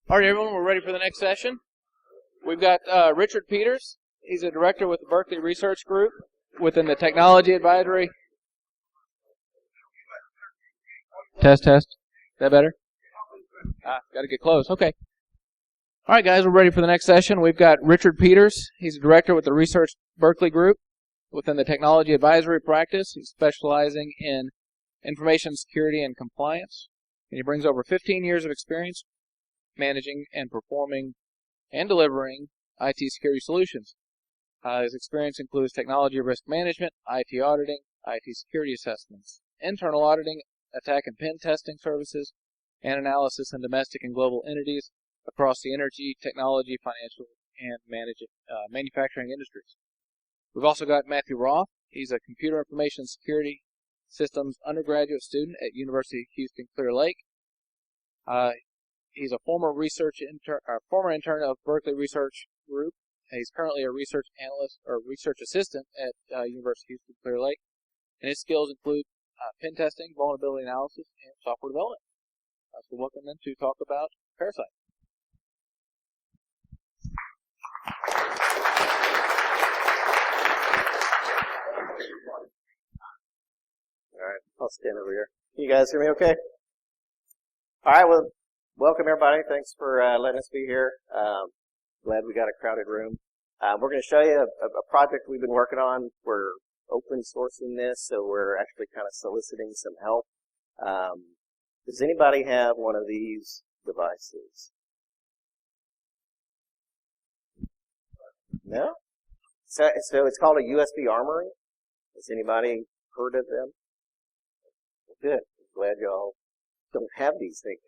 All right, everyone, we're ready for the next session. We've got Richard Peters. He's a director with the Berkeley Research Group within the Technology Advisory. Test. Is that better? Got to get close. Okay. All right, guys, we're ready for the next session. We've got Richard Peters. He's a director with the Research Berkeley Group within the Technology Advisory practice. He's specializing in information security and compliance. And he brings over 15 years of experience managing and performing and delivering IT security solutions. His experience includes technology risk management, IT auditing, IT security assessments, internal auditing, attack and pen testing services, and analysis in domestic and global entities across the energy, technology, financial, and manufacturing industries. We've also got Matthew Roth. He's a computer information security systems undergraduate student at University of Houston Clear Lake. He's a former intern of Berkeley Research Group. He's currently a research analyst or research assistant at University of Houston Clear Lake. And his skills include pen testing, vulnerability analysis, and software development. So welcome them to talk about Parasyste. All right, I'll stand over here. Can you guys hear me okay? All right, well, welcome everybody. Thanks for letting us be here. Glad we got a crowded room. We're going to show you a project we've been working on. We're open sourcing this, so we're actually kind of soliciting some help. Does anybody have one of these devices? No? So it's called a USB Armory. Has anybody heard of them? Good. Glad y'all don't have these things.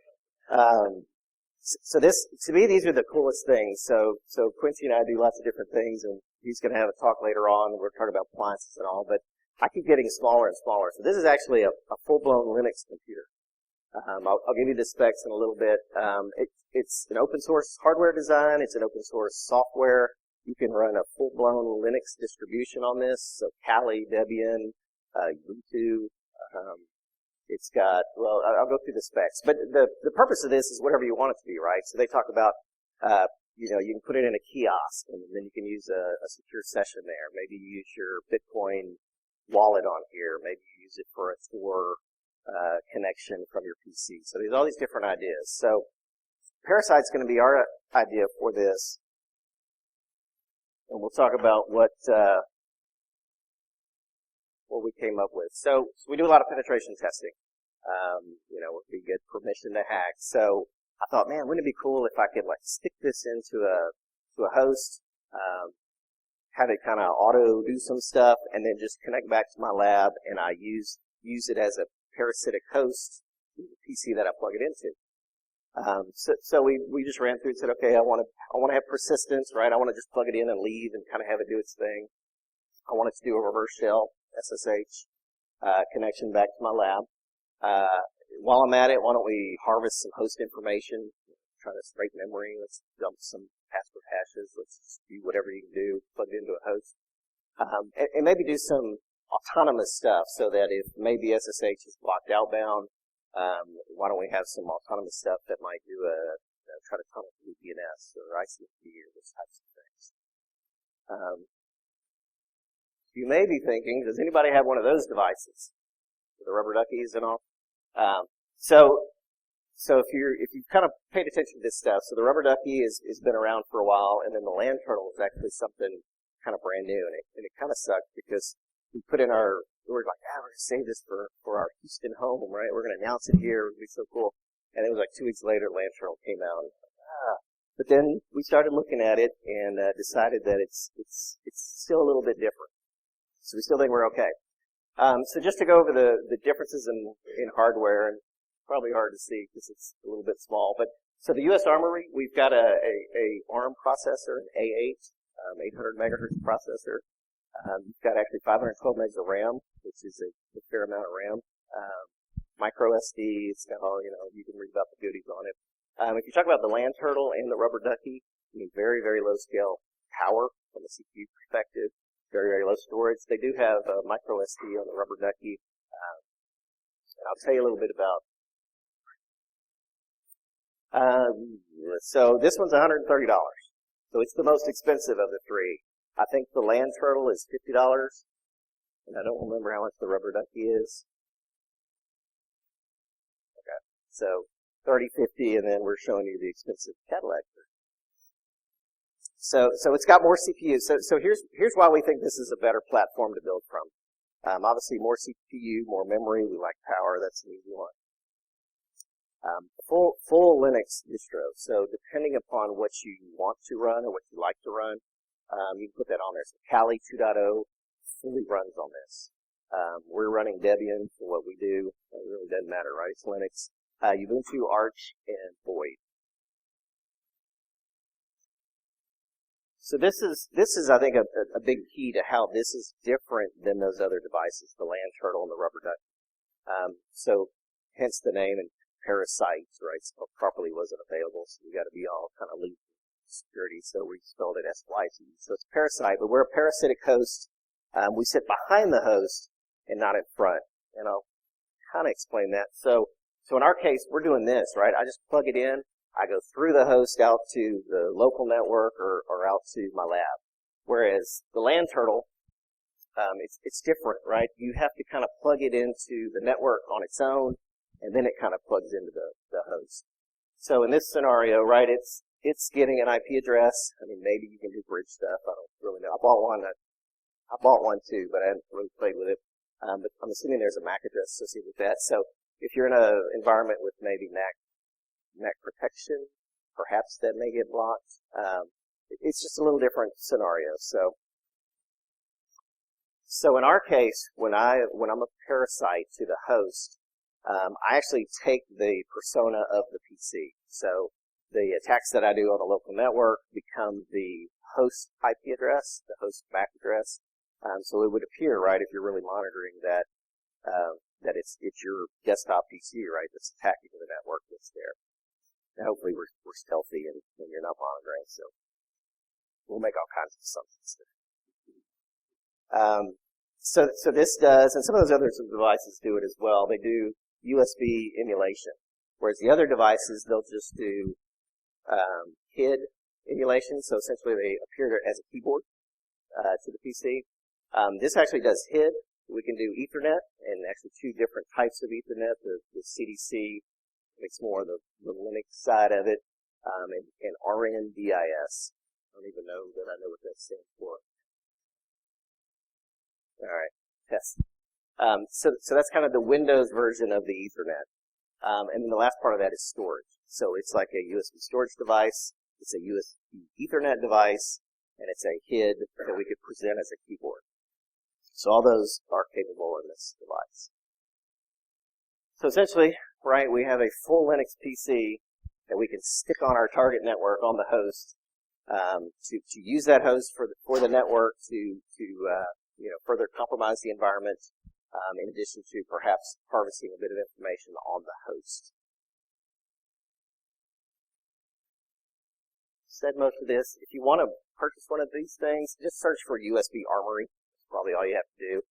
So to me, these are the coolest things. So Quincy and I do lots of different things, and he's going to have a talk later on. We're talking about appliances and all, but I keep getting smaller and smaller. So this is actually a full-blown Linux computer. I'll give you the specs in a little bit. It's an open source hardware design. It's an open source software. You can run a full-blown Linux distribution on this. So Kali, Debian, Ubuntu. It's got, well, I'll go through the specs. But the purpose of this is whatever you want it to be, right? So they talk about, you can put it in a kiosk, and then you can use a secure session there. Maybe you use your Bitcoin wallet on here. Maybe you use it for a Tor connection from your PC. So there's all these different ideas. So Parasyste's going to be our idea for this. And we'll talk about what we came up with. So we do a lot of penetration testing. We get permission to hack. So I thought, man, wouldn't it be cool if I could stick this into a host, have it kind of auto do some stuff, and then just connect back to my lab, and I use it as a parasitic host to the PC that I plug it into. So we just ran through and said, okay, I want to have persistence, right? I want to just plug it in and leave and kind of have it do its thing. I want it to do a reverse shell SSH connection back to my lab. While I'm at it, why don't we harvest some host information, try to scrape memory, let's dump some password hashes, let's just do whatever you can do, plug it into a host. And maybe do some autonomous stuff so that if maybe SSH is blocked outbound, why don't we have some autonomous stuff that might do try to tunnel through DNS or ICMP or those types of things. You may be thinking, does anybody have one of those devices? The rubber duckies and all? So if you kind of paid attention to this stuff, so the rubber ducky has been around for a while, and then the land turtle is actually something kind of brand new, and it kind of sucked because we put in we were like, we're going to save this for our Houston home, right? We're going to announce it here. It would be so cool. And it was 2 weeks later, land turtle came out. But then we started looking at it and decided that it's still a little bit different. So we still think we're okay. So just to go over the differences in hardware, and probably hard to see because it's a little bit small, but so the US Armory, we've got a ARM processor, an A8, 800 megahertz processor. You've got actually 512 megs of RAM, which is a fair amount of RAM. Micro SD, it's got all, you can read about the goodies on it. If you talk about the land turtle and the rubber ducky, very, very low scale power from a CPU perspective. Very, very low storage. They do have micro SD on the rubber ducky. And I'll tell you a little bit about So this one's $130. So it's the most expensive of the three. I think the land turtle is $50, and I don't remember how much the rubber ducky is. Okay, so 30, 50, and then we're showing you the expensive Cadillac. So it's got more CPU. So here's why we think this is a better platform to build from. Obviously, more CPU, more memory. We like power. That's an easy one. Full Linux distro. So depending upon what you want to run or what you like to run, you can put that on there. So Kali 2.0 fully runs on this. We're running Debian for what we do. It really doesn't matter, right? It's Linux. Ubuntu, Arch, and Void. So this is I think a big key to how this is different than those other devices, the land turtle and the rubber duck. So hence the name, and Parasyste, right? Spelled properly wasn't available, so we got to be all kind of leap security, so we spelled it S-Y-T. So it's Parasyste, but we're a parasitic host. We sit behind the host and not in front, and I'll kind of explain that. So in our case, we're doing this, right? I just plug it in. I go through the host out to the local network or out to my lab. Whereas the land turtle, it's different, right? You have to kind of plug it into the network on its own, and then it kind of plugs into the host. So in this scenario, right, it's getting an IP address. I mean, maybe you can do bridge stuff. I don't really know. I bought one too, but I haven't really played with it. But I'm assuming there's a MAC address associated with that. So if you're in an environment with maybe MAC protection, perhaps that may get blocked. It's just a little different scenario. So in our case, when I'm a parasite to the host, I actually take the persona of the PC. So the attacks that I do on the local network become the host IP address, the host MAC address. So it would appear, right, if you're really monitoring that, that it's your desktop PC, right, that's attacking the network that's there. And hopefully we're stealthy and you're not monitoring, so we'll make all kinds of assumptions there. So this does, and some of those other devices do it as well. They do USB emulation, whereas the other devices, they'll just do HID emulation, so essentially they appear as a keyboard to the PC. This actually does HID. We can do Ethernet, and actually two different types of Ethernet, the CDC, makes more of the Linux side of it, and RNDIS. I don't even know that I know what that stands for. All right, test. So that's kind of the Windows version of the Ethernet. And then the last part of that is storage. So it's like a USB storage device, it's a USB Ethernet device, and it's a HID that we could present as a keyboard. So all those are capable in this device. So essentially, right, we have a full Linux PC that we can stick on our target network on the host to use that host for the network to further compromise the environment, in addition to perhaps harvesting a bit of information on the host. Said most of this. If you want to purchase one of these things, just search for USB Armory. That's probably all you have to do.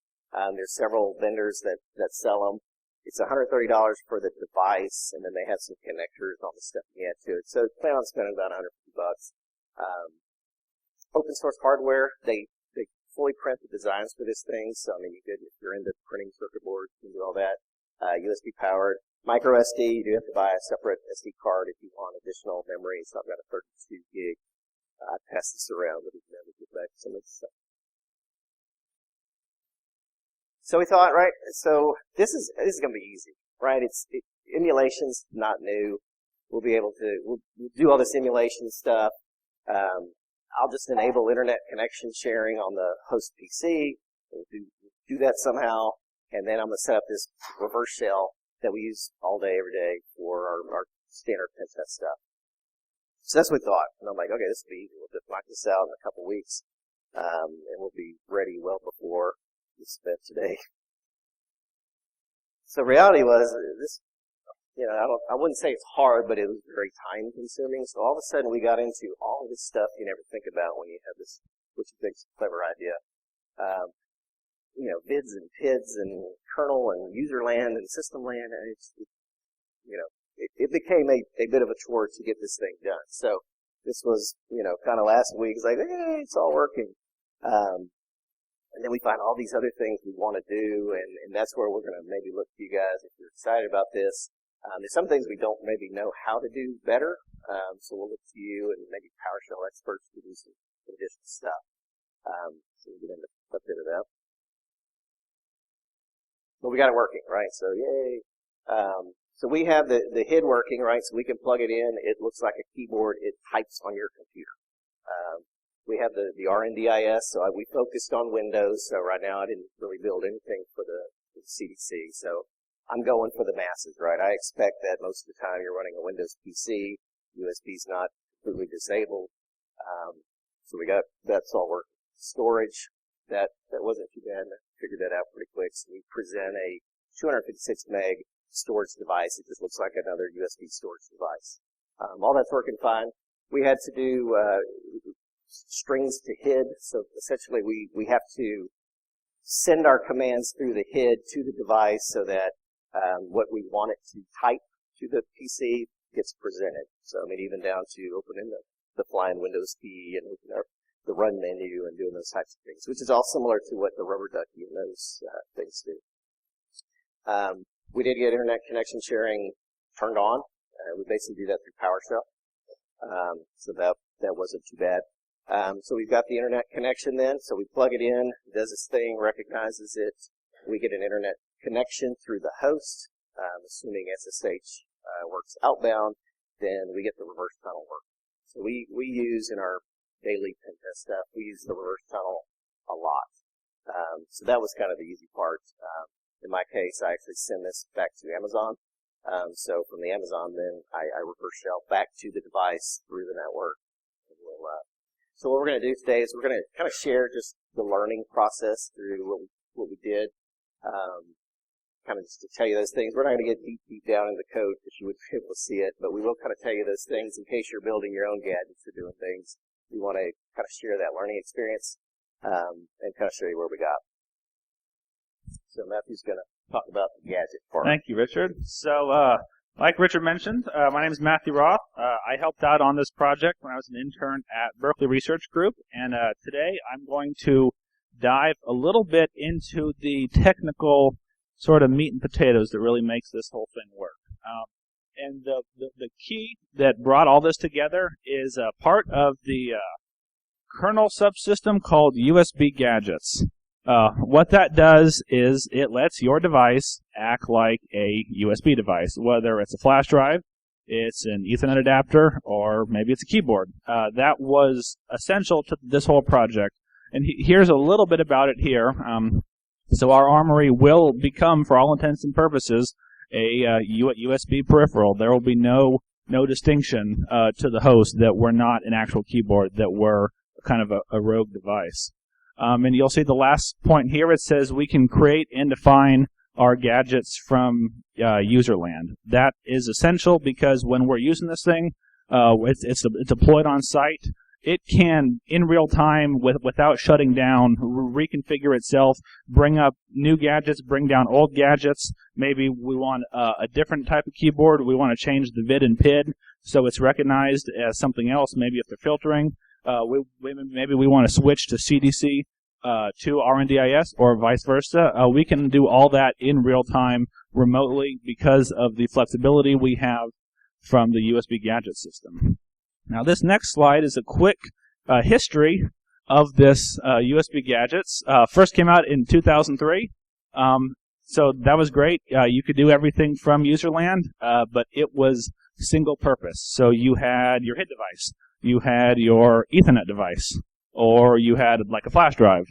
There's several vendors that sell them. It's $130 for the device, and then they have some connectors on the stuff you add to it. So plan on spending about $150. Open source hardware, they fully print the designs for this thing. So I mean, if you're into printing circuit boards, you can do all that. USB powered. Micro SD, you do have to buy a separate SD card if you want additional memory. So I've got a 32 gig. I pass this around, but we can never get back to some of this stuff. So we thought, right, so this is going to be easy, right? Emulation's not new. We'll do all this emulation stuff. I'll just enable internet connection sharing on the host PC. We'll do that somehow, and then I'm going to set up this reverse shell that we use all day, every day for our standard pen test stuff. So that's what we thought. And I'm like, okay, this will be easy. We'll just knock this out in a couple weeks, and we'll be ready well before this event today. So reality was this, I wouldn't say it's hard, but it was very time consuming. So all of a sudden we got into all of this stuff you never think about when you have this, what you think is a clever idea. Vids and PIDs and kernel and user land and system land. And it became a bit of a chore to get this thing done. So this was, kind of last week. It's like, hey, it's all working. And then we find all these other things we want to do, and that's where we're going to maybe look to you guys if you're excited about this. There's some things we don't maybe know how to do better, so we'll look to you and maybe PowerShell experts to do some additional stuff. So we'll get into a bit of that. But we got it working, right? So yay. So we have the HID working, right? So we can plug it in. It looks like a keyboard. It types on your computer. We have the RNDIS, so we focused on Windows. So right now I didn't really build anything for the CDC. So I'm going for the masses, right? I expect that most of the time you're running a Windows PC. USB's not completely disabled. So that's all working. Storage, that wasn't too bad. I figured that out pretty quick. So we present a 256 meg storage device. It just looks like another USB storage device. All that's working fine. We had to do strings to HID. So essentially we have to send our commands through the HID to the device so that what we want it to type to the PC gets presented. So even down to opening the flying Windows key and opening up the run menu and doing those types of things, which is all similar to what the rubber ducky and those things do. We did get internet connection sharing turned on. We basically do that through PowerShell. So that wasn't too bad. So we've got the internet connection then. So we plug it in, it does its thing, recognizes it. We get an internet connection through the host, assuming SSH works outbound, then we get the reverse tunnel work. So we use in our daily pen test stuff, we use the reverse tunnel a lot. So that was kind of the easy part. In my case, I actually send this back to Amazon. So from the Amazon, then I reverse shell back to the device through the network. And so what we're going to do today is we're going to kind of share just the learning process through what we did. Kind of just to tell you those things. We're not going to get deep down in the code because you would be able to see it, but we will kind of tell you those things in case you're building your own gadgets or doing things. We want to kind of share that learning experience and kind of show you where we got. So Matthew's going to talk about the gadget part. Thank you, Richard. So, like Richard mentioned, my name is Matthew Roth. I helped out on this project when I was an intern at Berkeley Research Group, and today I'm going to dive a little bit into the technical sort of meat and potatoes that really makes this whole thing work. And the key that brought all this together is a part of the kernel subsystem called USB gadgets. What that does is it lets your device act like a USB device, whether it's a flash drive, it's an Ethernet adapter, or maybe it's a keyboard. That was essential to this whole project. And here's a little bit about it here. So our Armory will become, for all intents and purposes, a USB peripheral. There will be no distinction to the host that we're not an actual keyboard, that we're kind of a rogue device. And you'll see the last point here, it says we can create and define our gadgets from userland. That is essential because when we're using this thing, it's deployed on site. It can, in real time, without shutting down, reconfigure itself, bring up new gadgets, bring down old gadgets. Maybe we want a different type of keyboard. We want to change the vid and PID so it's recognized as something else. Maybe if they're filtering, maybe we want to switch to CDC to RNDIS or vice versa. We can do all that in real time remotely because of the flexibility we have from the USB gadget system. Now, this next slide is a quick history of this USB gadgets. First came out in 2003, so that was great. You could do everything from userland, but it was single purpose. So you had your HID device, you had your Ethernet device, or you had like a flash drive,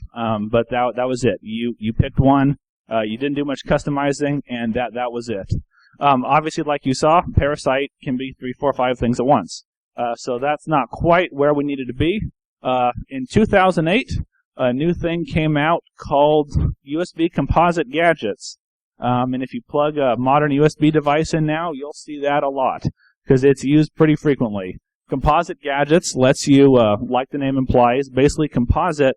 but that was it. You picked one, you didn't do much customizing, and that was it. Obviously, like you saw, Parasyste can be 3, 4, 5 things at once. So that's not quite where we needed to be. In 2008, a new thing came out called USB composite gadgets. And if you plug a modern USB device in now, you'll see that a lot because it's used pretty frequently. Composite gadgets lets you, like the name implies, basically composite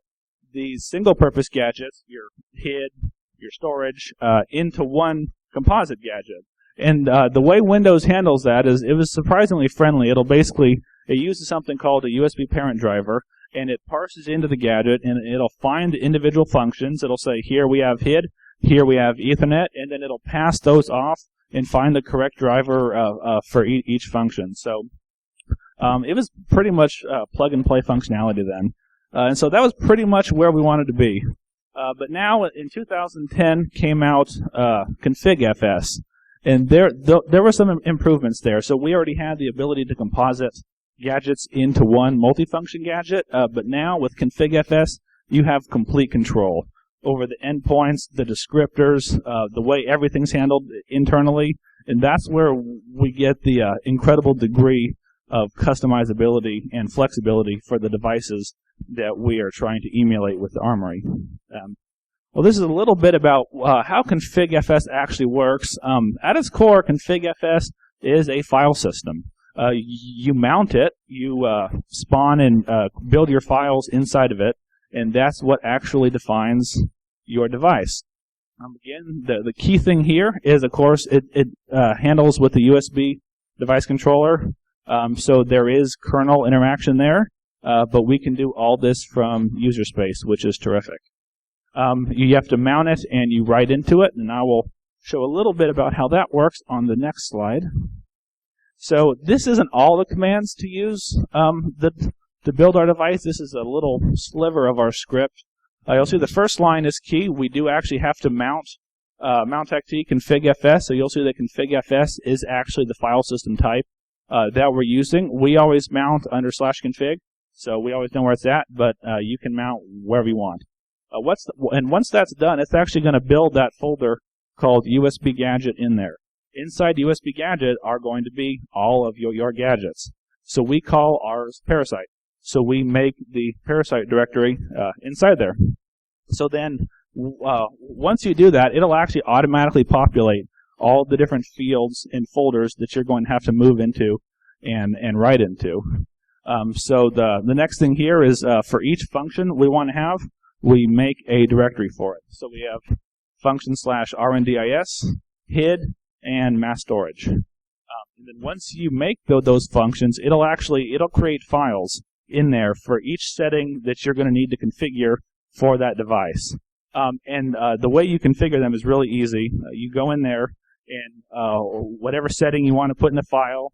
these single-purpose gadgets, your HID, your storage, into one composite gadget. And the way Windows handles that is it was surprisingly friendly. It uses something called a USB parent driver, and it parses into the gadget, and it'll find the individual functions. It'll say, here we have HID, here we have Ethernet, and then it'll pass those off and find the correct driver for each function. So it was pretty much plug-and-play functionality then. And so that was pretty much where we wanted to be. But now, in 2010, came out ConfigFS. And there were some improvements there. So we already had the ability to composite gadgets into one multifunction gadget, but now with ConfigFS, you have complete control over the endpoints, the descriptors, the way everything's handled internally, and that's where we get the incredible degree of customizability and flexibility for the devices that we are trying to emulate with the Armory. Well, this is a little bit about how ConfigFS actually works. At its core, ConfigFS is a file system. You mount it, you spawn and build your files inside of it, and that's what actually defines your device. Again, the key thing here is, of course, it handles with the USB device controller, so there is kernel interaction there, but we can do all this from user space, which is terrific. You have to mount it and you write into it, and I will show a little bit about how that works on the next slide. So this isn't all the commands to use to build our device. This is a little sliver of our script. You'll see the first line is key. We do actually have to mount mount.t configFS. So you'll see that configFS is actually the file system type that we're using. We always mount under /config, so we always know where it's at, but you can mount wherever you want. And once that's done, it's actually going to build that folder called USB Gadget in there. Inside USB Gadget are going to be all of your gadgets. So we call ours Parasyste. So we make the Parasyste directory inside there. So then, once you do that, it'll actually automatically populate all the different fields and folders that you're going to have to move into and write into. So the next thing here is for each function we want to have, we make a directory for it. So we have function /rndis, HID, and mass storage. And then once you make those functions, it'll create files in there for each setting that you're going to need to configure for that device. And the way you configure them is really easy. You go in there and whatever setting you want to put in the file,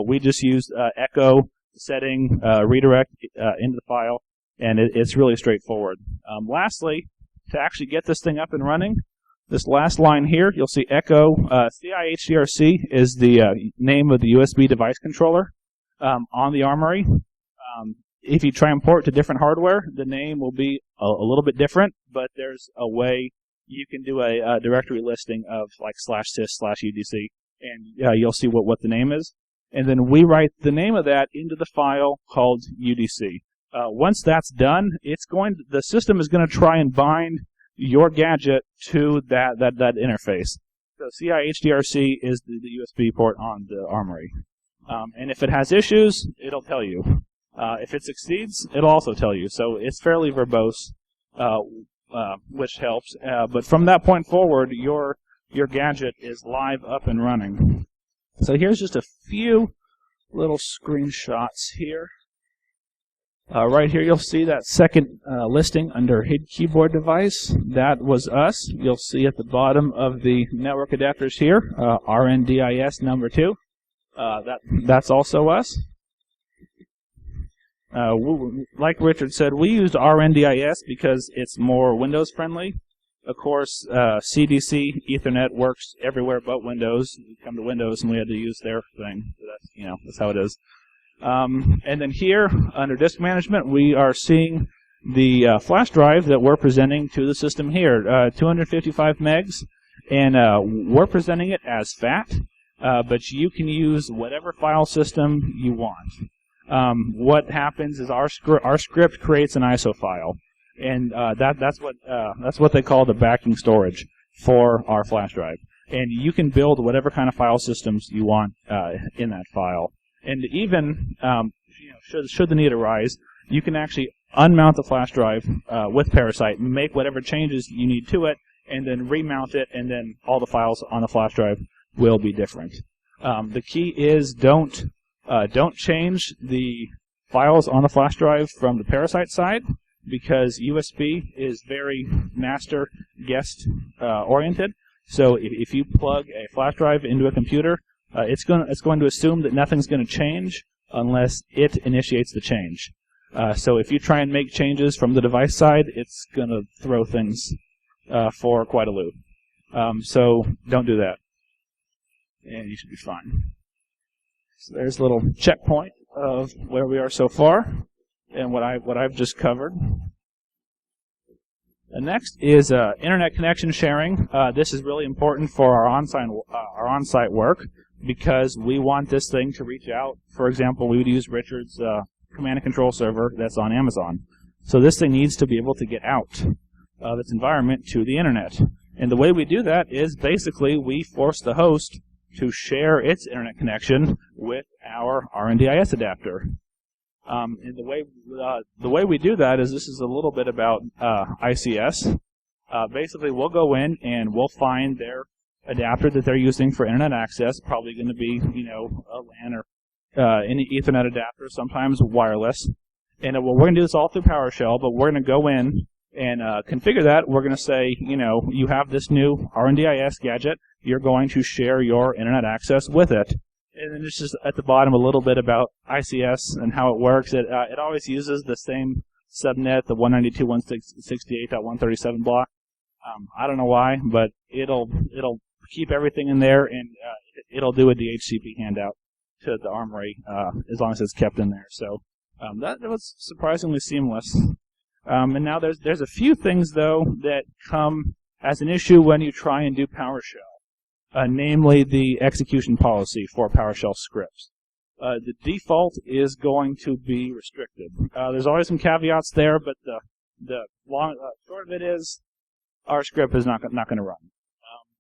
we just use echo setting, redirect into the file, and it's really straightforward. Lastly, to actually get this thing up and running, this last line here, you'll see echo CIHDRC is the name of the USB device controller on the Armory. If you try and port to different hardware, the name will be a little bit different, but there's a way you can do a directory listing of like /sys/udc, and you'll see what the name is. And then we write the name of that into the file called UDC. Once that's done, the system is going to try and bind your gadget to that interface. So CIHDRC is the USB port on the Armory. And if it has issues, it'll tell you. If it succeeds, it'll also tell you. So it's fairly verbose, which helps. But from that point forward, your gadget is live, up and running. So here's just a few little screenshots here. Right here, you'll see that second listing under HID keyboard device. That was us. You'll see at the bottom of the network adapters here, RNDIS number 2. That's also us. Like Richard said, we used RNDIS because it's more Windows friendly. Of course, CDC Ethernet works everywhere but Windows. You come to Windows and we had to use their thing. So that's how it is. And then here, under disk management, we are seeing the flash drive that we're presenting to the system here, 255 megs, and we're presenting it as FAT, but you can use whatever file system you want. What happens is our script creates an ISO file, and that's what they call the backing storage for our flash drive. And you can build whatever kind of file systems you want in that file. And even should the need arise, you can actually unmount the flash drive with Parasyste, make whatever changes you need to it, and then remount it, and then all the files on the flash drive will be different. The key is don't change the files on the flash drive from the Parasyste side, because USB is very master guest oriented. So if you plug a flash drive into a computer, it's going to assume that nothing's going to change unless it initiates the change. So if you try and make changes from the device side, it's going to throw things for quite a loop. So don't do that, and you should be fine. So there's a little checkpoint of where we are so far and what I've just covered. The next is internet connection sharing. This is really important for our on-site work, because we want this thing to reach out. For example, we would use Richard's command and control server that's on Amazon. So this thing needs to be able to get out of its environment to the internet. And the way we do that is basically we force the host to share its internet connection with our RNDIS adapter. And the way we do that is, this is a little bit about ICS. Basically, we'll go in and we'll find their adapter that they're using for internet access. Probably going to be, a LAN or any Ethernet adapter, sometimes wireless. And we're going to do this all through PowerShell, but we're going to go in and configure that. We're going to say, you have this new RNDIS gadget. You're going to share your internet access with it. And then it's just at the bottom a little bit about ICS and how it works. It always uses the same subnet, the 192.168.137 block. I don't know why, but it'll keep everything in there, and it'll do a DHCP handout to the Armory as long as it's kept in there. So that was surprisingly seamless. And now there's a few things though that come as an issue when you try and do PowerShell. Namely the execution policy for PowerShell scripts. The default is going to be restricted. There's always some caveats there, but the short of it is our script is not going to run.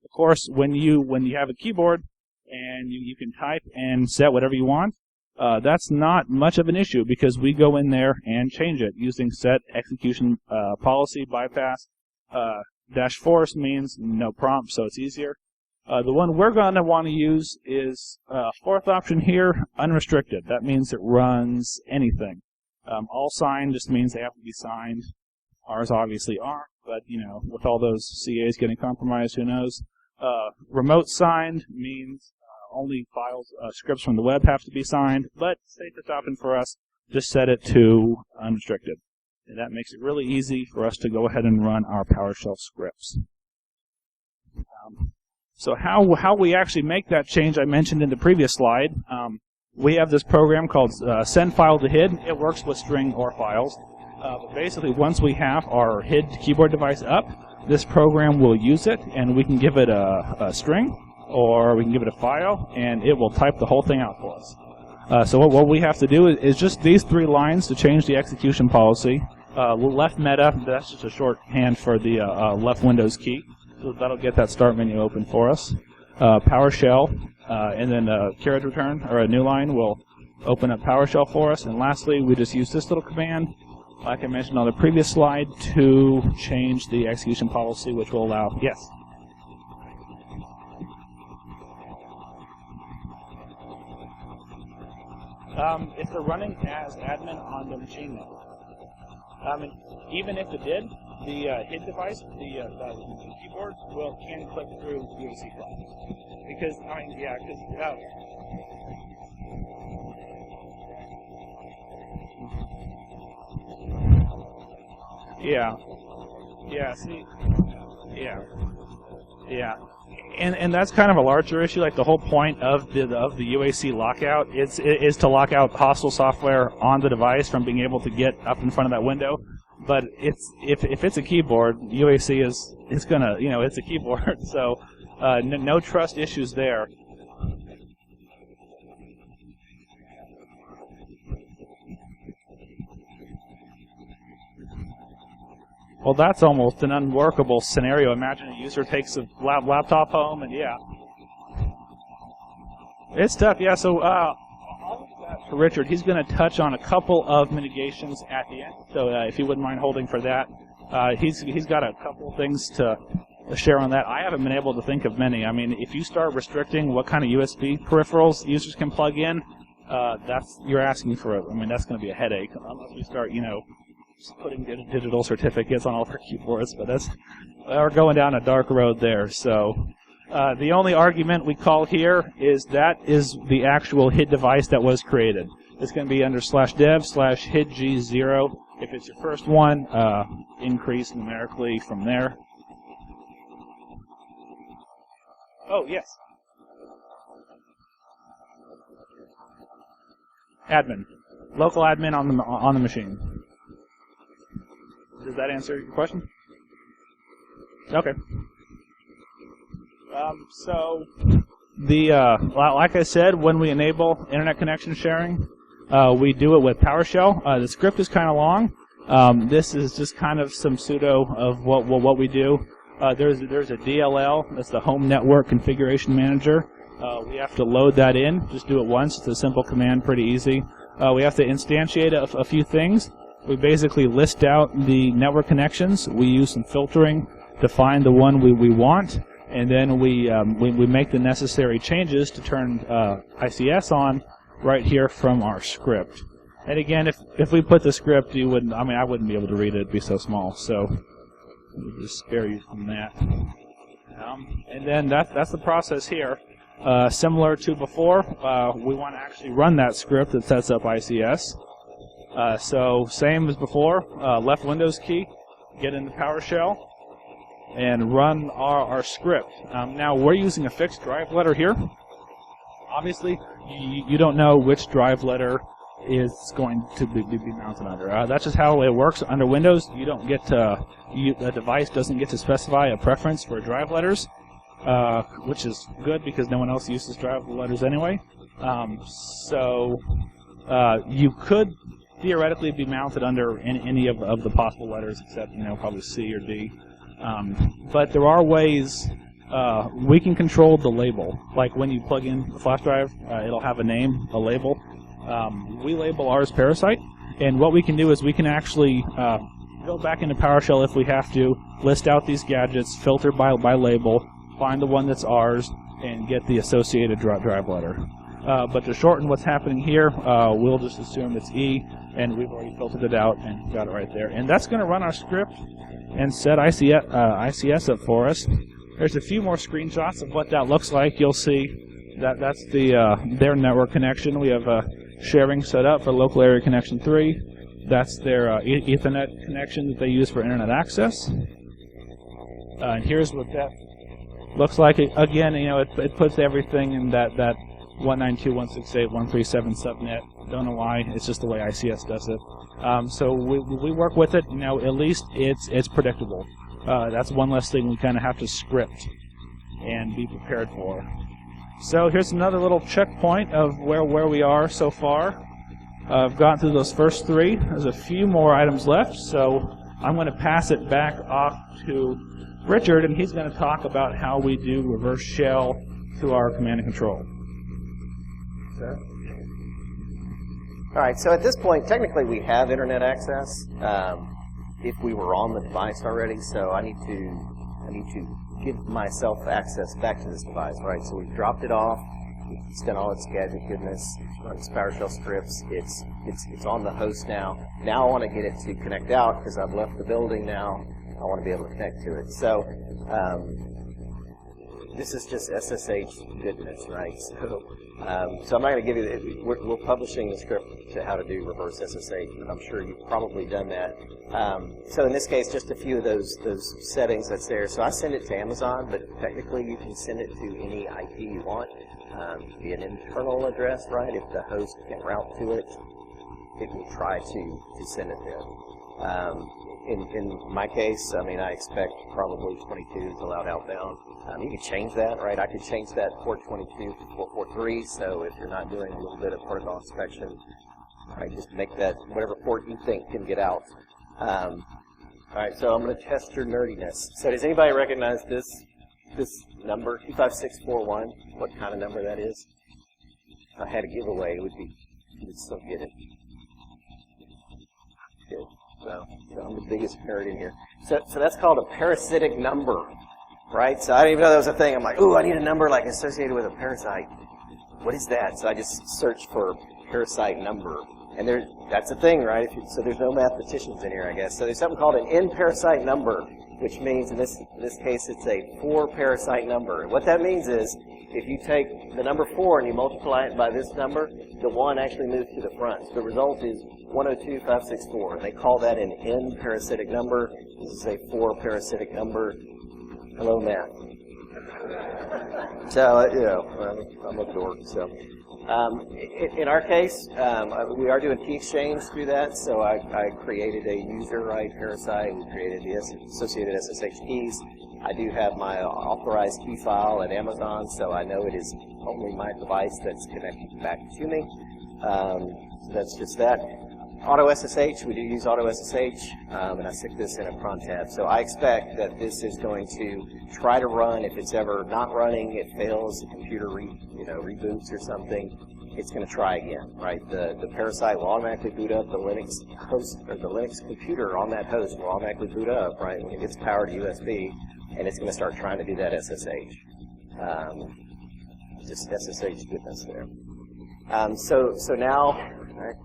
Of course, when you have a keyboard and you can type and set whatever you want, that's not much of an issue, because we go in there and change it using set execution policy bypass. -force means no prompt, so it's easier. The one we're going to want to use is fourth option here, unrestricted. That means it runs anything. All signed just means they have to be signed. Ours obviously aren't, but with all those CAs getting compromised, who knows? Remote signed means only files, scripts from the web have to be signed, but safest option for us, just set it to unrestricted. And that makes it really easy for us to go ahead and run our PowerShell scripts. So how we actually make that change I mentioned in the previous slide, we have this program called send file to HID. It works with string or files. But basically, once we have our HID keyboard device up, this program will use it, and we can give it a string, or we can give it a file, and it will type the whole thing out for us. So what we have to do is just these 3 lines to change the execution policy. Left meta, that's just a shorthand for the left Windows key. So that'll get that start menu open for us. PowerShell, and then carriage return, or a new line, will open up PowerShell for us. And lastly, we just use this little command, like I mentioned on the previous slide, to change the execution policy, which will allow, yes? If they're running as admin on the machine now. Even if it did, the HID device, the keyboard, can click through UAC files. Because, And that's kind of a larger issue. Like, the whole point of the UAC lockout is to lock out hostile software on the device from being able to get up in front of that window. But if it's a keyboard, UAC is gonna, it's a keyboard, so no trust issues there. Well, that's almost an unworkable scenario. Imagine a user takes a laptop home, and it's tough. Yeah, so for Richard, he's going to touch on a couple of mitigations at the end. So if you wouldn't mind holding for that, he's got a couple things to share on that. I haven't been able to think of many. I mean, if you start restricting what kind of USB peripherals users can plug in, you're asking for it. I mean, that's going to be a headache unless we start, putting digital certificates on all of our keyboards. But we're going down a dark road there. So the only argument we call here is that is the actual HID device that was created. It's going to be under /dev/HIDG0. If it's your first one, increase numerically from there. Oh, yes. Admin. Local admin on the machine. Does that answer your question? Okay. So like I said, when we enable internet connection sharing, we do it with PowerShell. The script is kind of long. This is just kind of some pseudo of what we do. There's a DLL, that's the Home Network Configuration Manager. We have to load that in. Just do it once. It's a simple command, pretty easy. We have to instantiate a few things. We basically list out the network connections. We use some filtering to find the one we want, and then we make the necessary changes to turn ICS on right here from our script. And again, if we put the script, I wouldn't be able to read it. It'd be so small. So we'll just spare you from that. And then that's the process here. Similar to before, we want to actually run that script that sets up ICS. So same as before, left Windows key, get into PowerShell, and run our script. Now we're using a fixed drive letter here. Obviously, you don't know which drive letter is going to be mounted under. That's just how it works under Windows. You don't get to, the device doesn't get to specify a preference for drive letters, which is good because no one else uses drive letters anyway. So you could theoretically be mounted under any of the possible letters except probably C or D. But there are ways we can control the label. Like when you plug in the flash drive, it'll have a name, a label. We label ours Parasyste, and what we can do is we can actually go back into PowerShell if we have to, list out these gadgets, filter by label, find the one that's ours, and get the associated drive letter. But to shorten what's happening here, we'll just assume it's E, and we've already filtered it out and got it right there. And that's going to run our script and set ICS up for us. There's a few more screenshots of what that looks like. You'll see that's their network connection. We have sharing set up for local area connection 3. That's their Ethernet connection that they use for internet access. And here's what that looks like. Again, it puts everything in that 192.168.137 subnet. Don't know why. It's just the way ICS does it. So we work with it. At least it's predictable. That's one less thing we kind of have to script and be prepared for. So here's another little checkpoint of where we are so far. I've gone through those first 3. There's a few more items left, so I'm going to pass it back off to Richard, and he's going to talk about how we do reverse shell to our command and control. Sure. All right, so at this point, technically we have internet access if we were on the device already, so I need to give myself access back to this device, right? So we've dropped it off, it's done all its gadget goodness, runs PowerShell scripts, it's on the host now. Now I want to get it to connect out because I've left the building now. I want to be able to connect to it. So this is just SSH goodness, right? So I'm not going to give you we're publishing the script to how to do reverse SSH, but I'm sure you've probably done that. So in this case, just a few of those settings that's there. So I send it to Amazon, but technically you can send it to any IP you want. It can be an internal address, right? If the host can route to it, it will try to send it there. In my case, I expect probably 22 is allowed outbound. You can change that, right? I could change that port 22 to 443, so if you're not doing a little bit of protocol inspection, right, just make that whatever port you think can get out. All right, so I'm going to test your nerdiness. So does anybody recognize this number, 25641? What kind of number that is? If I had a giveaway, you would still get it. Good. So I'm the biggest nerd in here. So that's called a parasitic number. right? So I didn't even know that was a thing. I'm like, ooh, I need a number like associated with a parasite. What is that? So I just searched for parasite number. And that's a thing, right? So there's no mathematicians in here, I guess. So there's something called an N-parasite number, which means in this case it's a 4-parasite number. And what that means is if you take the number 4 and you multiply it by this number, the 1 actually moves to the front. So the result is 102564. And they call that an N-parasitic number. This is a 4-parasitic number. Hello, math. So, I'm a dork, so. In our case, we are doing key exchange through that, so I created a user, right, parasite. We created the associated SSH keys. I do have my authorized key file at Amazon, so I know it is only my device that's connected back to me. So that's just that. Auto SSH, we do use Auto SSH, and I stick this in a cron tab. So I expect that this is going to try to run. If it's ever not running, it fails, the computer reboots or something, it's going to try again, right? The parasite will automatically boot up the Linux host, or the Linux computer on that host will automatically boot up, right, when it gets powered to USB, and it's going to start trying to do that SSH. Just SSH goodness there. So now, right,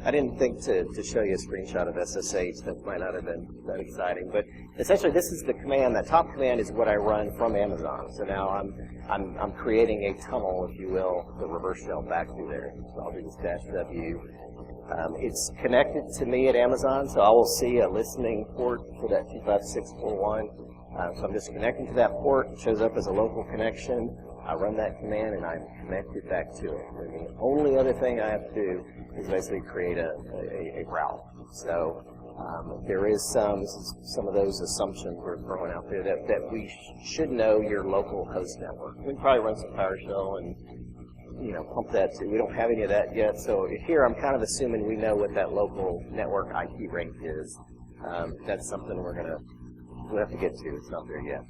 I didn't think to show you a screenshot of SSH. That might not have been that exciting, but essentially this is the command. That top command is what I run from Amazon. So now I'm creating a tunnel, if you will, the reverse shell back through there. So I'll do this -w. It's connected to me at Amazon, so I will see a listening port for that 25641. So I'm just connecting to that port. It shows up as a local connection. I run that command and I'm connected back to it. And the only other thing I have to do is basically create a route. So there is some of those assumptions we're throwing out there that we should know your local host network. We can probably run some PowerShell and pump that too. We don't have any of that yet. So here I'm kind of assuming we know what that local network IP rank is. That's something we'll have to get to. It's not there yet.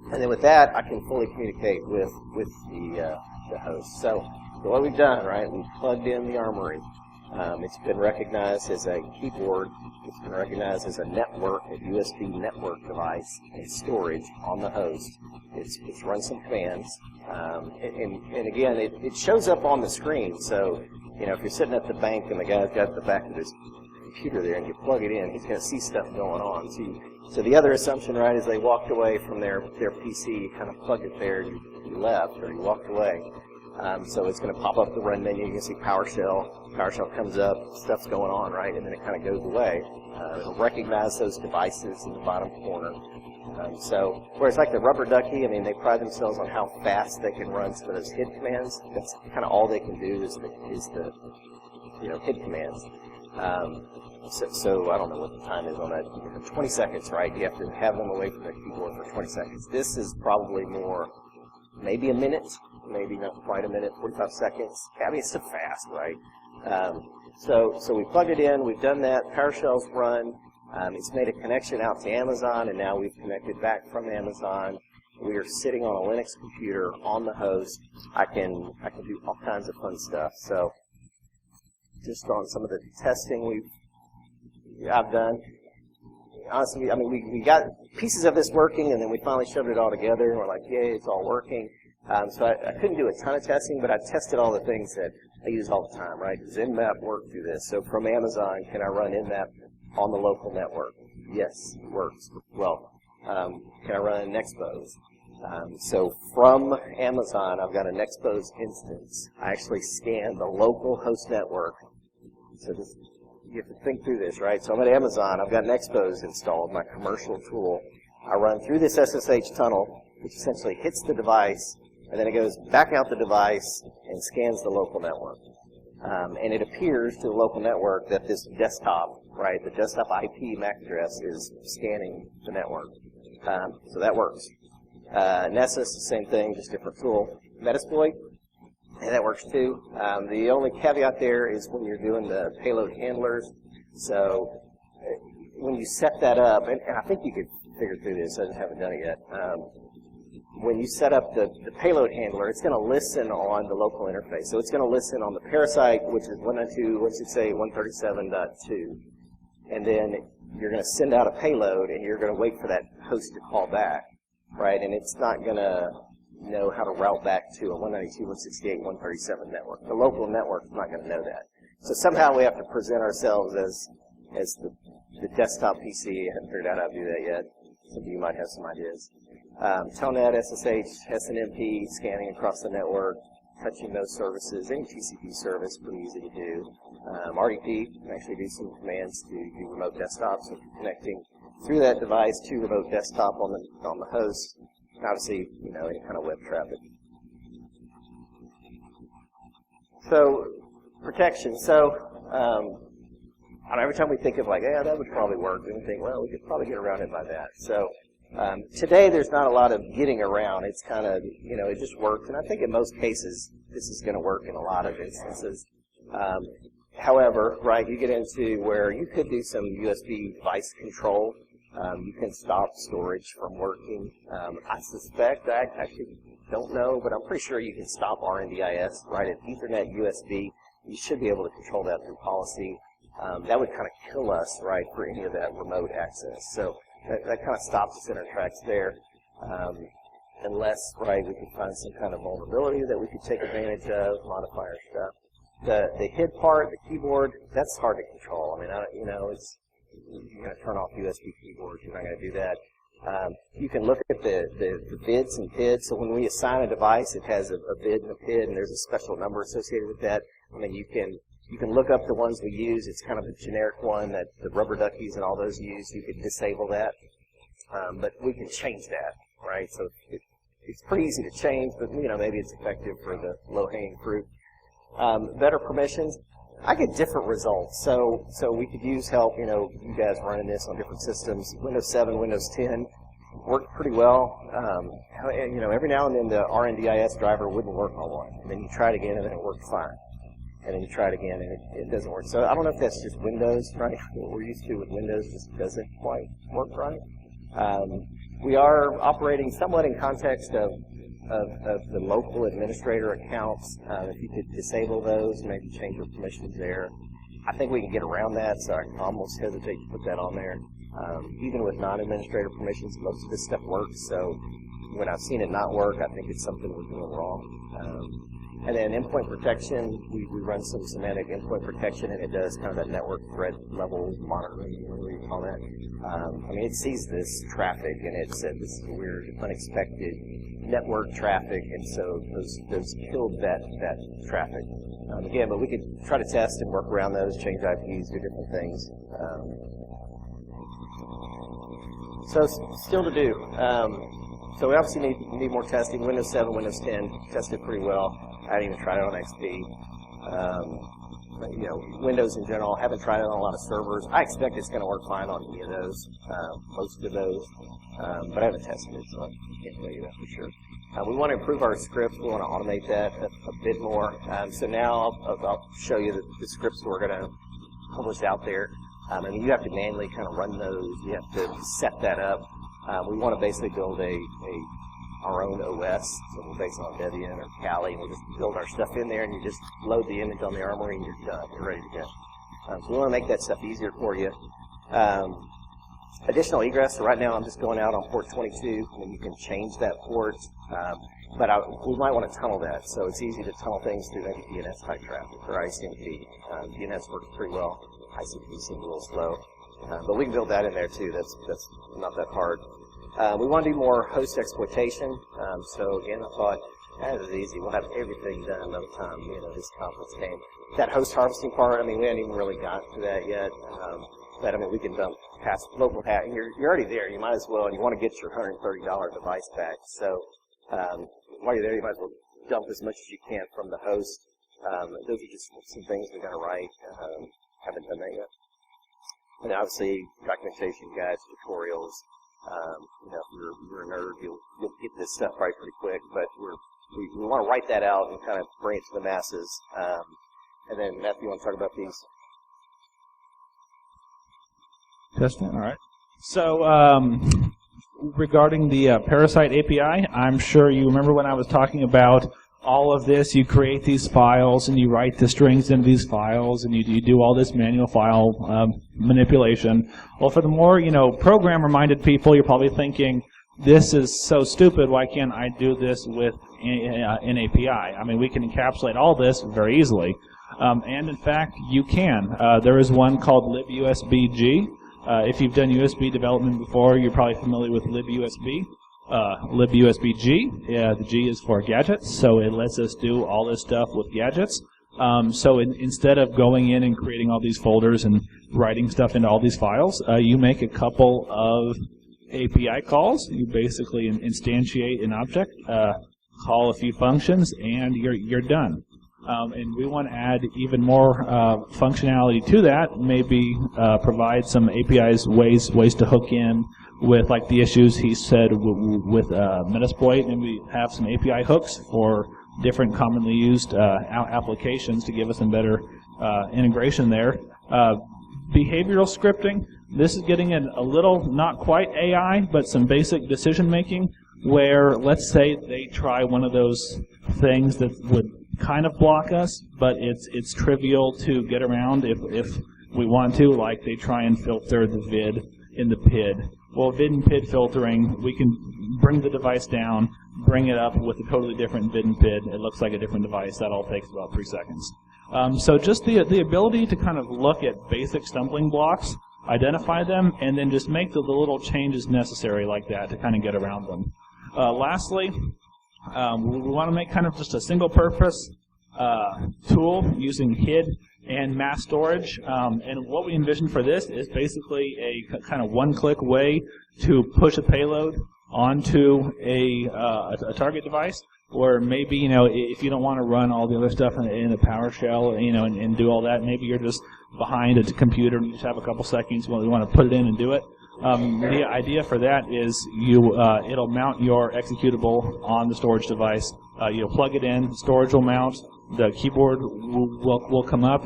And then with that, I can fully communicate with the host. So what we've done, right, we've plugged in the Armory. It's been recognized as a keyboard. It's been recognized as a network, a USB network device and storage on the host. It's run some commands. And again, it shows up on the screen. So, if you're sitting at the bank and the guy's got the back of his computer there and you plug it in, he's going to see stuff going on. So the other assumption, right, is they walked away from their PC, you kind of plugged it there, you left, or you walked away. So it's going to pop up the run menu. You can see PowerShell. PowerShell comes up, stuff's going on, right, and then it kind of goes away. It'll recognize those devices in the bottom corner. So whereas like the rubber ducky, they pride themselves on how fast they can run some of those hid commands. That's kind of all they can do is the hid commands. So I don't know what the time is on that. 20 seconds, right? You have to have them away from the keyboard for 20 seconds. This is probably more, maybe a minute, maybe not quite a minute, 45 seconds. It's still fast, right? So we plugged it in. We've done that. PowerShell's run. It's made a connection out to Amazon, and now we've connected back from Amazon. We are sitting on a Linux computer on the host. I can do all kinds of fun stuff. So just on some of the testing I've done. Honestly, we got pieces of this working, and then we finally shoved it all together, and we're like, yay, it's all working. So I couldn't do a ton of testing, but I tested all the things that I use all the time, right? Does Nmap work through this? So from Amazon, can I run Nmap on the local network? Yes, it works. Well, can I run Nexpose? So from Amazon, I've got a Nexpose instance. I actually scan the local host network. So you have to think through this, right? So I'm at Amazon. I've got Nexpose installed, my commercial tool. I run through this SSH tunnel, which essentially hits the device, and then it goes back out the device and scans the local network. And it appears to the local network that this desktop, right, the desktop IP MAC address is scanning the network. So that works. Nessus, the same thing, just different tool. Metasploit, and that works too. The only caveat there is when you're doing the payload handlers. So when you set that up, and I think you could figure through this, I just haven't done it yet. When you set up the payload handler, it's going to listen on the local interface. So it's going to listen on the Parasite, which is 192.168.137.2. And then you're going to send out a payload, and you're going to wait for that host to call back. right? And it's not going to know how to route back to a 192.168.137 network. The local network is not going to know that. So somehow we have to present ourselves as the desktop PC. I haven't figured out how to do that yet. Some of you might have some ideas. Telnet, SSH, SNMP, scanning across the network, touching those services, any TCP service, pretty easy to do. RDP, can actually do some commands to do remote desktop, so connecting through that device to remote desktop on the host. And obviously, any kind of web traffic. So, protection. So, every time we think of that would probably work, we think, well, we could probably get around it by that. So, today there's not a lot of getting around. It's kind of, it just works. And I think in most cases, this is going to work in a lot of instances. However, right, you get into where you could do some USB device control. You can stop storage from working. I suspect, I actually don't know, but I'm pretty sure you can stop RNDIS, right, at Ethernet, USB. You should be able to control that through policy. That would kind of kill us, right, for any of that remote access. So that kind of stops us in our tracks there. Unless, right, we can find some kind of vulnerability that we could take advantage of, modify our stuff. The HID part, the keyboard, that's hard to control. I mean, it's, you're going to turn off USB keyboards. You're not going to do that. You can look at the VIDs and PIDs. So when we assign a device, it has a VID and a PID, and there's a special number associated with that. I mean, you can look up the ones we use. It's kind of a generic one that the rubber duckies and all those use. You can disable that. But we can change that, right? So it's pretty easy to change, but maybe it's effective for the low-hanging fruit. Better permissions. I get different results. So we could use help. You guys running this on different systems. Windows 7, Windows 10 worked pretty well. Every now and then the RNDIS driver wouldn't work on one, and then you try it again, and then it worked fine. And then you try it again, and it doesn't work. So I don't know if that's just Windows, right? What we're used to with Windows just doesn't quite work right. We are operating somewhat in context of the local administrator accounts. If you could disable those, maybe change your permissions there. I think we can get around that, so I almost hesitate to put that on there. Even with non-administrator permissions, most of this stuff works, so when I've seen it not work, I think it's something we're doing wrong. And then endpoint protection, we run some semantic endpoint protection, and it does kind of that network threat level monitoring, whatever you call that. It sees this traffic, and it said this is weird, unexpected network traffic, and so those killed that traffic. Again, but we could try to test and work around those, change IPs, do different things. So still to do. So we obviously need more testing. Windows 7, Windows 10 tested pretty well. I haven't even tried it on XP. Windows in general, haven't tried it on a lot of servers. I expect it's going to work fine on any of those, most of those, but I haven't tested it, so I can't tell you that for sure. We want to improve our scripts. We want to automate that a bit more. So now I'll show you the scripts we're going to publish out there. You have to manually kind of run those. You have to set that up. We want to basically build our own OS, so we're based on Debian or Kali, and we'll just build our stuff in there, and you just load the image on the Armory, and you're done. You're ready to go. So we want to make that stuff easier for you. Additional egress, so right now I'm just going out on port 22, and you can change that port, but we might want to tunnel that, so it's easy to tunnel things through maybe DNS-type traffic or ICMP. DNS works pretty well. ICMP seems a little slow, but we can build that in there too. That's not that hard. We want to do more host exploitation. So again, I thought that is easy. We'll have everything done by the time this conference came. That host harvesting part, we haven't even really gotten to that yet. But we can dump past local hat. You're already there. You might as well. And you want to get your $130 device back. So while you're there, you might as well dump as much as you can from the host. Those are just some things we got to write. Haven't done that yet. And obviously, documentation, guides, tutorials. If you're a nerd, you'll get this stuff right pretty quick. But we want to write that out and kind of bring it to the masses. And then Matthew, you want to talk about these? Testing. All right. So regarding the Parasyste API, I'm sure you remember when I was talking about all of this. You create these files and you write the strings into these files, and you do all this manual file manipulation. Well, for the more program-minded people, you're probably thinking, this is so stupid, why can't I do this with an API? I mean, we can encapsulate all this very easily. And in fact, you can. There is one called libUSBG. If you've done USB development before, you're probably familiar with libUSB. libUSBG, the G is for gadgets, so it lets us do all this stuff with gadgets. So instead of going in and creating all these folders and writing stuff into all these files, you make a couple of API calls. You basically instantiate an object, call a few functions, and you're done. And we want to add even more functionality to that. Maybe provide some APIs, ways to hook in with like the issues he said with Metasploit, and we have some API hooks for different commonly used applications to give us some better integration there. Behavioral scripting. This is getting a little, not quite AI, but some basic decision making where, let's say they try one of those things that would kind of block us, but it's trivial to get around if we want to, like they try and filter the vid in the PID. Well, vid and PID filtering, we can bring the device down, bring it up with a totally different vid and PID. It looks like a different device. That all takes about 3 seconds. So just the ability to kind of look at basic stumbling blocks, identify them, and then just make the little changes necessary like that to kind of get around them. Lastly, we want to make kind of just a single-purpose tool using HID and mass storage. And what we envision for this is basically a kind of one-click way to push a payload onto a target device. Or maybe, if you don't want to run all the other stuff in a PowerShell, and do all that, maybe you're just behind a computer and you just have a couple seconds when you want to put it in and do it. The idea for that is it'll mount your executable on the storage device. You'll plug it in, storage will mount, the keyboard will come up.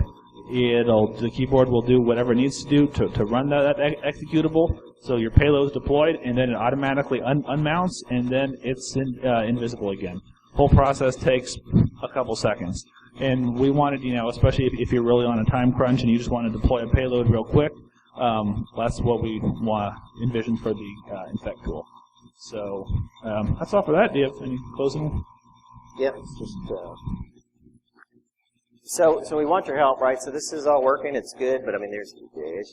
The keyboard will do whatever it needs to do to run that executable. So your payload is deployed, and then it automatically unmounts, and then it's invisible again. Whole process takes a couple seconds. And we wanted, especially if you're really on a time crunch and you just want to deploy a payload real quick, that's what we want to envision for the infect tool. So that's all for that. Do you have any closing? Yep. So we want your help, right? So this is all working. It's good, but I mean, as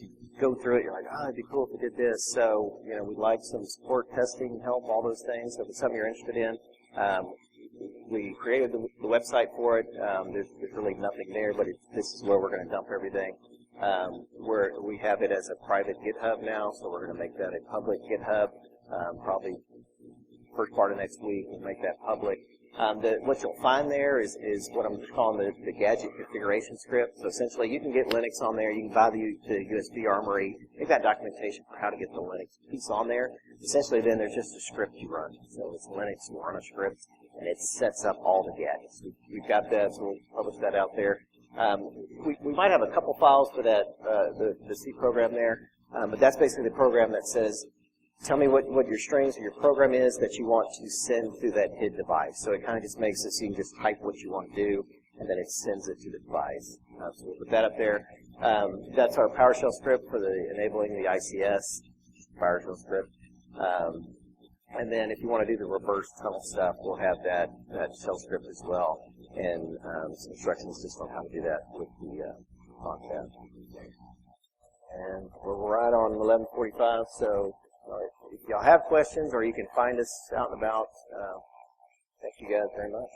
you go through it, you're like, it'd be cool if we did this. So we'd like some support, testing, help, all those things. So if it's something you're interested in, we created the website for it. There's really nothing there, but this is where we're going to dump everything. We have it as a private GitHub now, so we're going to make that a public GitHub. Probably first part of next week, we'll make that public. What you'll find there is what I'm just calling the gadget configuration script. So essentially, you can get Linux on there. You can buy the USB Armory. They've got documentation for how to get the Linux piece on there. Essentially, then there's just a script you run. So it's Linux, you run a script, and it sets up all the gadgets. We've got that, so we'll publish that out there. We might have a couple files for that, the C program there, but that's basically the program that says, tell me what your strings or your program is that you want to send through that HID device. So it kind of just makes it so you can just type what you want to do, and then it sends it to the device. So we'll put that up there. That's our PowerShell script for enabling the ICS PowerShell script. And then if you want to do the reverse tunnel stuff, we'll have that shell script as well, and some instructions just on how to do that with the Tomcat. And we're right on 11:45, so if y'all have questions or you can find us out and about, thank you guys very much.